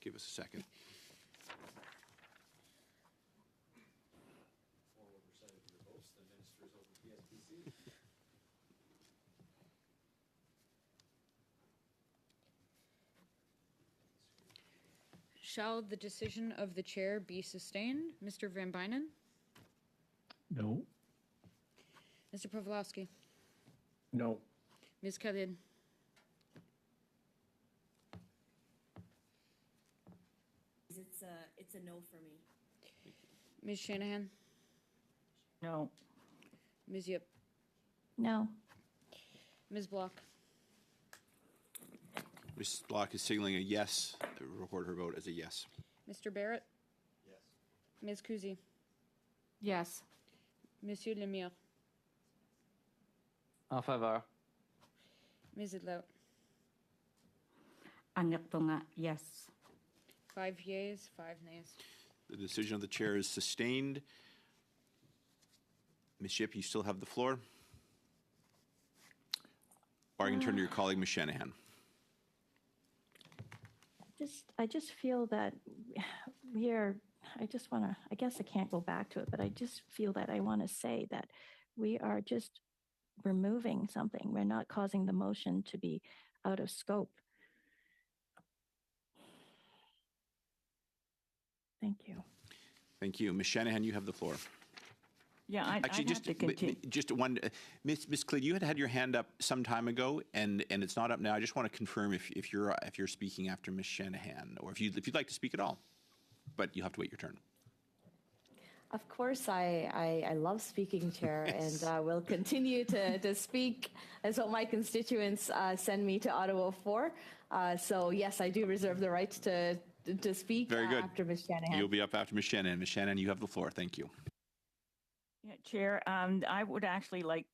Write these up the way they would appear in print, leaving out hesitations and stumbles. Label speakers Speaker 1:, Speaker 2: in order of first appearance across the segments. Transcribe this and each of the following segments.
Speaker 1: give us a second.
Speaker 2: Shall the decision of the chair be sustained? Mr. Van Bynen?
Speaker 3: No.
Speaker 2: Mr. Pawlowski?
Speaker 3: No.
Speaker 2: Ms. Khalid?
Speaker 4: It's a no for me.
Speaker 2: Ms. Shanahan?
Speaker 5: No.
Speaker 2: Ms. Yip?
Speaker 6: No.
Speaker 2: Ms. Block?
Speaker 1: Ms. Block is signaling a yes. Record her vote as a yes.
Speaker 2: Mr. Barrett? Yes. Ms. Kuzi?
Speaker 5: Yes.
Speaker 2: Monsieur Lemire?
Speaker 7: En faveur.
Speaker 2: Ms. Idlout?
Speaker 5: Angertonga, yes.
Speaker 2: 5 yeas, 5 nays.
Speaker 1: The decision of the chair is sustained. Ms. Yip, you still have the floor. Or I can turn to your colleague, Ms. Shanahan.
Speaker 6: I just feel that I just want to, I guess I can't go back to it, but I just feel that I want to say that we are just removing something. We're not causing the motion to be out of scope. Thank you.
Speaker 1: Thank you. Ms. Shanahan, you have the floor.
Speaker 5: Yeah,
Speaker 1: Actually, just one, Ms. Clede, you had your hand up some time ago, and it's not up now. I just want to confirm if you're speaking after Ms. Shanahan, or if you'd like to speak at all, but you have to wait your turn.
Speaker 4: Of course, I love speaking, Chair, and will continue to speak as what my constituents send me to Ottawa for. So yes, I do reserve the right to speak.
Speaker 1: Very good.
Speaker 4: After Ms. Shanahan.
Speaker 1: You'll be up after Ms. Shanahan. Ms. Shanahan, you have the floor. Thank you.
Speaker 5: Yeah, Chair, I would actually like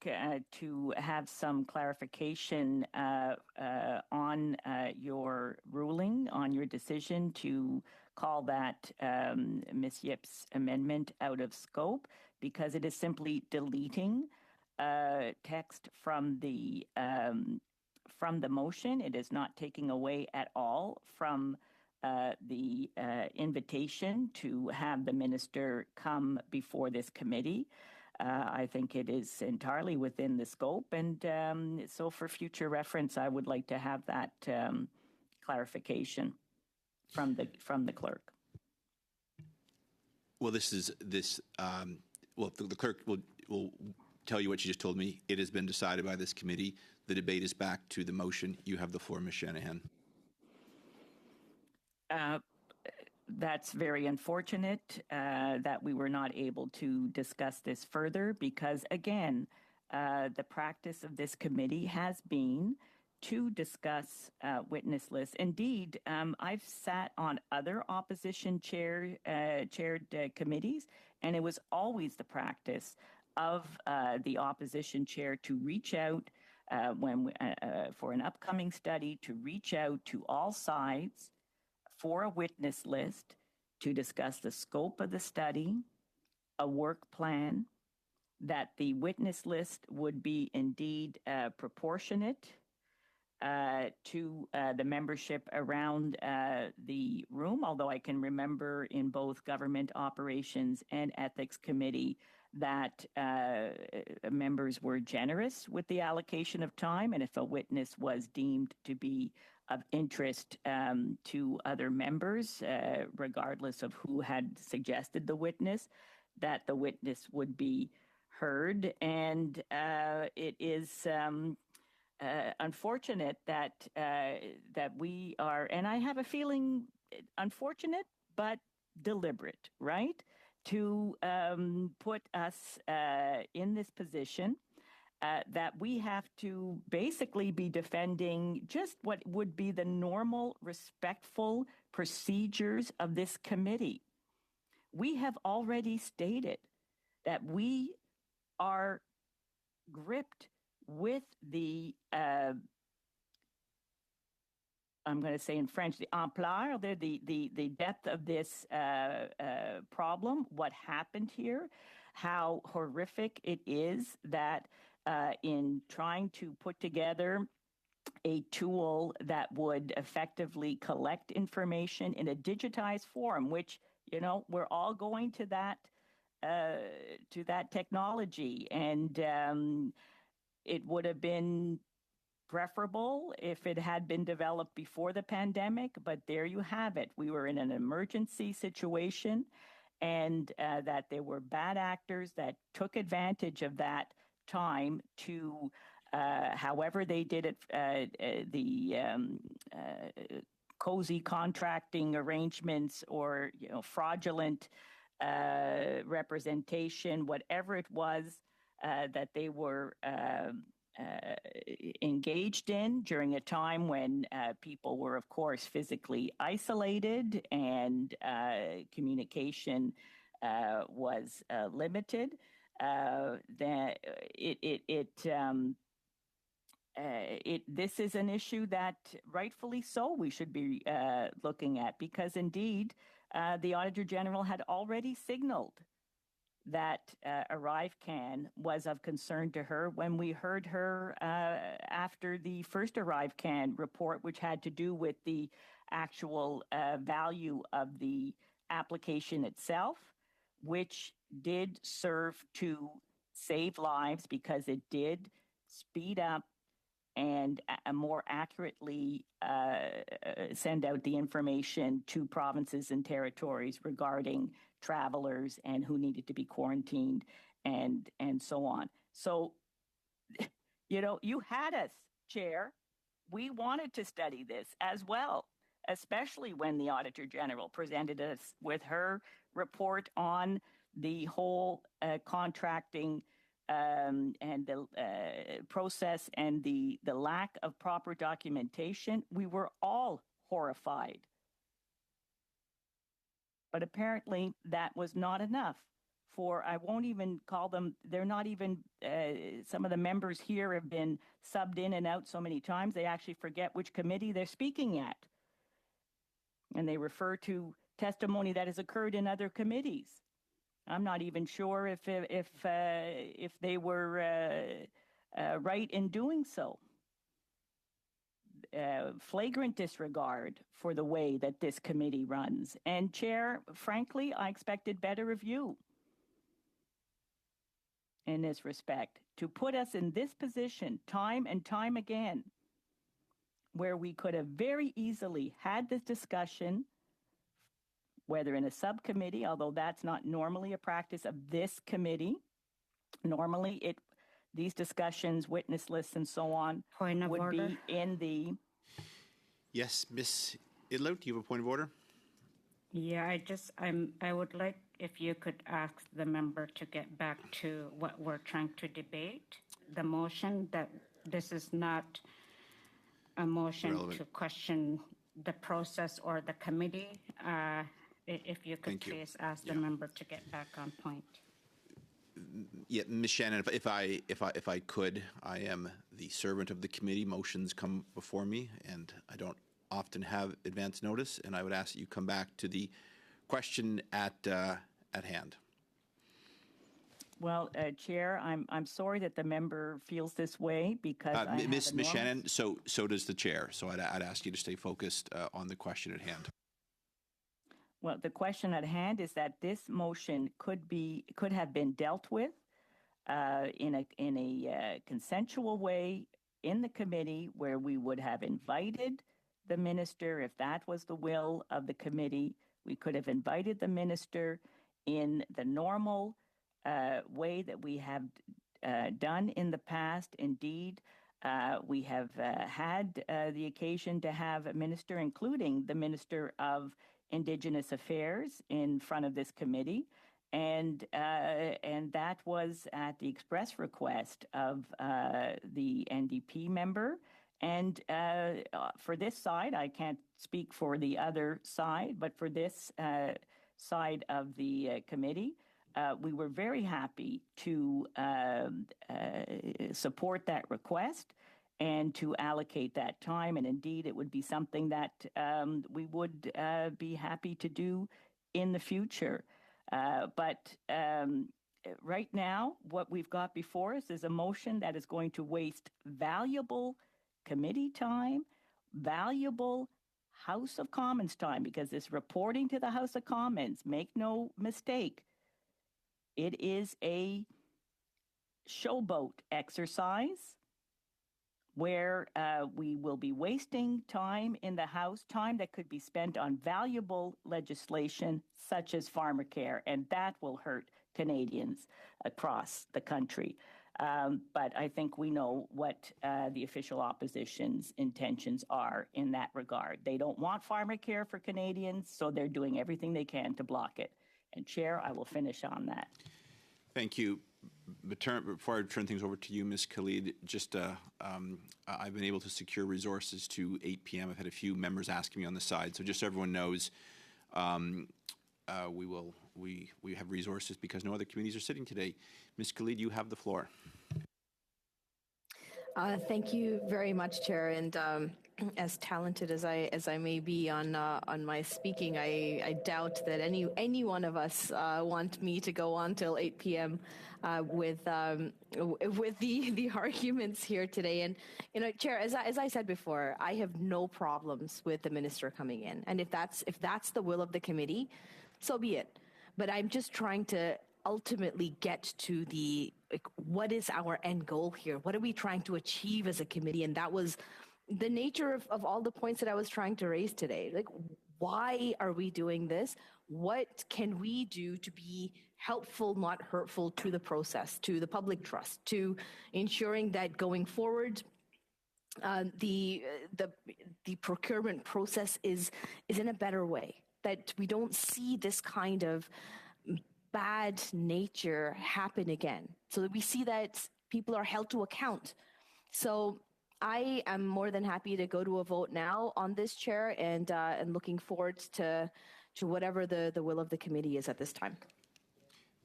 Speaker 5: to have some clarification on your ruling, on your decision to call that Ms. Yip's amendment out of scope, because it is simply deleting text from the motion. It is not taking away at all from the invitation to have the minister come before this committee. I think it is entirely within the scope, and so for future reference, I would like to have that clarification from the clerk.
Speaker 1: Well, the clerk will tell you what she just told me. It has been decided by this committee. The debate is back to the motion. You have the floor, Ms. Shanahan.
Speaker 5: That's very unfortunate that we were not able to discuss this further because, again, the practice of this committee has been to discuss witness lists. Indeed, I've sat on other opposition chaired committees, and it was always the practice of the opposition chair to reach out for an upcoming study, to reach out to all sides for a witness list to discuss the scope of the study, a work plan, that the witness list would be indeed proportionate to the membership around the room, although I can remember in both Government Operations and Ethics Committee that members were generous with the allocation of time, and if a witness was deemed to be of interest to other members, regardless of who had suggested the witness, that the witness would be heard. And it is unfortunate that we are, and I have a feeling unfortunate but deliberate, right, to put us in this position that we have to basically be defending just what would be the normal, respectful procedures of this committee. We have already stated that we are gripped with the, I'm going to say in French, the ampleur, the depth of this problem, what happened here, how horrific it is that in trying to put together a tool that would effectively collect information in a digitized form, which, you know, we're all going to that technology. And it would have been preferable if it had been developed before the pandemic, but there you have it. We were in an emergency situation, and that there were bad actors that took advantage of that time to, however they did it, cozy contracting arrangements, or, you know, fraudulent representation, whatever it was that they were engaged in during a time when people were, of course, physically isolated and communication was limited. This is an issue that, rightfully so, we should be looking at, because indeed the Auditor General had already signaled that ArriveCan was of concern to her when we heard her after the first ArriveCan report, which had to do with the actual value of the application itself, which did serve to save lives because it did speed up and more accurately send out the information to provinces and territories regarding travelers and who needed to be quarantined and so on. So, you know, you had us, Chair. We wanted to study this as well, especially when the Auditor General presented us with her report on the whole contracting and the process and the lack of proper documentation. We were all horrified. But apparently that was not enough for, I won't even call them, they're not even, some of the members here have been subbed in and out so many times, they actually forget which committee they're speaking at. And they refer to testimony that has occurred in other committees. I'm not even sure if they were right in doing so. Flagrant disregard for the way that this committee runs. And Chair, frankly, I expected better of you in this respect, to put us in this position time and time again, where we could have very easily had this discussion, whether in a subcommittee, although that's not normally a practice of this committee. Normally, these discussions, witness lists, and so on would be in the...
Speaker 1: Yes, Ms. Idlow, do you have a point of order?
Speaker 7: Yeah, I would like if you could ask the member to get back to what we're trying to debate. The motion, that this is not a motion
Speaker 1: Relevant.
Speaker 7: to question the process or the committee. If you could please ask the member to get back on point.
Speaker 1: Yeah, Ms. Shannon, if I could, I am the servant of the committee. Motions come before me, and I don't often have advance notice, and I would ask that you come back to the question at hand.
Speaker 5: Well, Chair, I'm sorry that the member feels this way, because
Speaker 1: Ms. Shannon, so does the chair. So I'd ask you to stay focused on the question at hand.
Speaker 5: Well, the question at hand is that this motion could have been dealt with in a consensual way in the committee, where we would have invited the minister, if that was the will of the committee. We could have invited the minister in the normal way that we have done in the past. Indeed, we have had the occasion to have a minister, including the Minister of Indigenous Affairs, in front of this committee, and that was at the express request of the NDP member. And for this side, I can't speak for the other side, but for this side of the committee, we were very happy to support that request and to allocate that time. And indeed, it would be something that we would be happy to do in the future. But right now, what we've got before us is a motion that is going to waste valuable committee time, valuable House of Commons time, because this reporting to the House of Commons, make no mistake, it is a showboat exercise where we will be wasting time in the House, time that could be spent on valuable legislation such as pharmacare, and that will hurt Canadians across the country. But I think we know what the official opposition's intentions are in that regard. They don't want pharmacare for Canadians, so they're doing everything they can to block it. And Chair, I will finish on that.
Speaker 1: Thank you. Before I turn things over to you, Ms. Khalid, just I've been able to secure resources to 8 p.m. I've had a few members asking me on the side, so just so everyone knows, we have resources because no other committees are sitting today. Ms. Khalid, you have the floor.
Speaker 4: Thank you very much, Chair. And as talented as I may be on my speaking, I doubt that any one of us want me to go on till 8 p.m. With the arguments here today. And Chair, as I said before, I have no problems with the minister coming in, and if that's the will of the committee, so be it. But I'm just trying to ultimately get to what is our end goal here? What are we trying to achieve as a committee? And that was the nature of all the points that I was trying to raise today. Like, why are we doing this? What can we do to be helpful, not hurtful, to the process, to the public trust, to ensuring that going forward, the procurement process is in a better way, that we don't see this kind of bad nature happen again, so that we see that people are held to account. So I am more than happy to go to a vote now on this, Chair, and looking forward to whatever the will of the committee is at this time.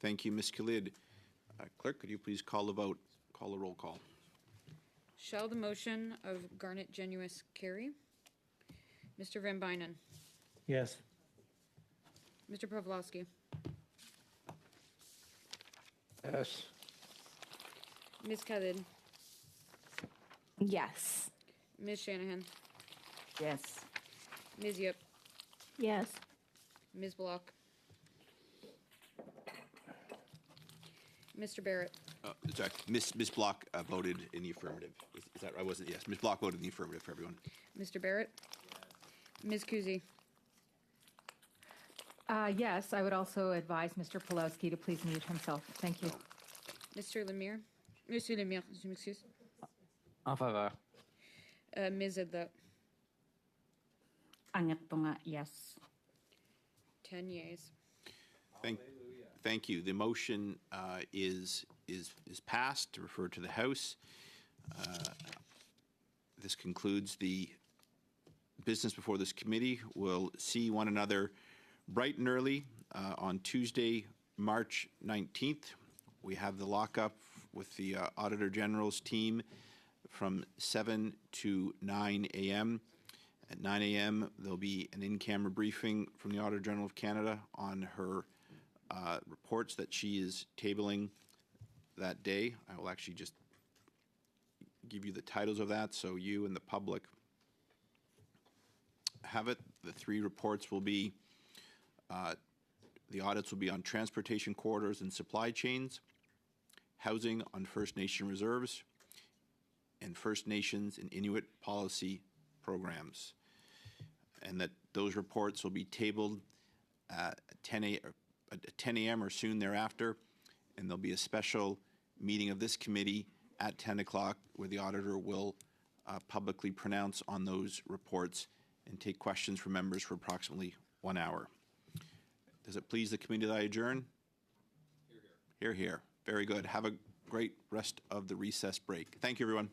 Speaker 1: Thank you, Ms. Khalid. Clerk, could you please call the vote? Call the roll call.
Speaker 2: Shall the motion of Garnet Genuis carry? Mr. Van Bynen.
Speaker 3: Yes.
Speaker 2: Mr. Pavlovsky.
Speaker 3: Yes.
Speaker 2: Ms. Khalid.
Speaker 4: Yes.
Speaker 2: Ms. Shanahan.
Speaker 5: Yes.
Speaker 2: Ms. Yip.
Speaker 6: Yes.
Speaker 2: Ms. Block. Mr. Barrett.
Speaker 1: Sorry, Ms. Block voted in the affirmative. Is that right? Wasn't yes? Ms. Block voted in the affirmative for everyone.
Speaker 2: Mr. Barrett. Ms. Kuzi.
Speaker 8: Yes, I would also advise Mr. Pulowski to please mute himself. Thank you.
Speaker 2: Mr. Lemire. Monsieur Lemire, je m'excuse.
Speaker 3: En faveur.
Speaker 2: Ms. Edla.
Speaker 7: Anyat po nga, yes.
Speaker 2: 10 yeas.
Speaker 1: Thank you. The motion is passed to refer to the House. This concludes the business before this committee. We'll see one another bright and early on Tuesday, March 19th. We have the lockup with the Auditor General's team from 7 to 9 a.m. At 9 a.m., there'll be an in-camera briefing from the Auditor General of Canada on her reports that she is tabling that day. I will actually just give you the titles of that so you and the public have it. The three reports will be, the audits will be on transportation corridors and supply chains, housing on First Nation reserves, and First Nations and Inuit policy programs. And that those reports will be tabled at 10 a.m. or soon thereafter, and there'll be a special meeting of this committee at 10 o'clock where the auditor will publicly pronounce on those reports and take questions from members for approximately 1 hour. Does it please the committee that I adjourn? Hear, hear. Very good. Have a great rest of the recess break. Thank you, everyone.